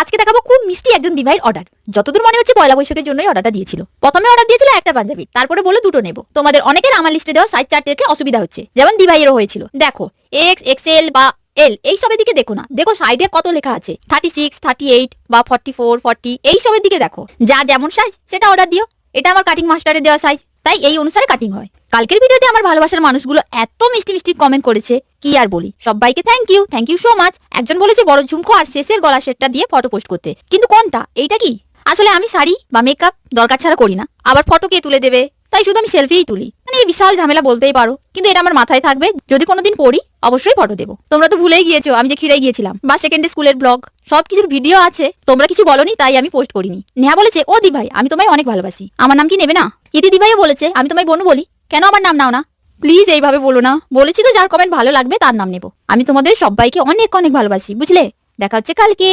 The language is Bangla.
আজকে দেখাবো খুব মিষ্টি একজন দিভাইয়ের অর্ডার। যতদূর মনে হচ্ছে পয়লা বৈশাখের জন্যই অর্ডারটা দিয়েছিল। প্রথমে অর্ডার দিয়েছিল একটা পাঞ্জাবি, তারপরে বলে দুটো নেব। তোমাদের অনেকের আমার লিস্টে দেওয়া সাইজ চার্ট দেখে অসুবিধা হচ্ছে, যেমন দিভাইয়েরও হয়েছিল। দেখো এক্স, এক্সএল বা এল এই সবের দিকে দেখো না, দেখো সাইডে কত লেখা আছে, 36, 38 বা 44, 40 এই সবের দিকে দেখো। যা যেমন সাইজ সেটা অর্ডার দিও। এটা আমার কাটিং মাস্টারের দেওয়া সাইজ, তাই এই অনুসারে কাটিং হয়। কালকের ভিডিওতে আমার ভালোবাসার মানুষগুলো এত মিষ্টি মিষ্টি কমেন্ট করেছে, কি আর বলি। সবাইকে থ্যাংক ইউ সো মাচ। একজন বলেছে বড় ঝুমকো আর শেষের গলা সেটটা দিয়ে ফটো পোস্ট করতে, কিন্তু কোনটা, এইটা কি? আসলে আমি শাড়ি বা মেকআপ দরকার ছাড়া করি না, আবার ফটো কে তুলে দেবে, তাই শুধু আমি সেলফিই তুলি। মানে এই বিশাল ঝামেলা বলতেই পারো, কিন্তু এটা আমার মাথায় থাকবে, যদি কোনোদিন পড়ি অবশ্যই ফটো দেবো। তোমরা তো ভুলেই গিয়েছো আমি যে খিরাই গিয়েছিলাম, বা সেকেন্ডে স্কুলের ব্লগ, সবকিছুর ভিডিও আছে। তোমরা কিছু বলনি তাই আমি পোস্ট করিনি। নেহা বলেছে ও দি ভাই আমি তোমায় অনেক ভালোবাসি, আমার নাম কি নেবে না? ইতি দি ভাইও বলেছে আমি তোমায় বনু বলি, কেন আমার নাম নাও না? প্লিজ এইভাবে বলো না, বলেছি তো যার কমেন্ট ভালো লাগবে তার নাম নেব। আমি তোমাদের সবাইকে অনেক অনেক ভালোবাসি, বুঝলে? দেখা হচ্ছে কালকে।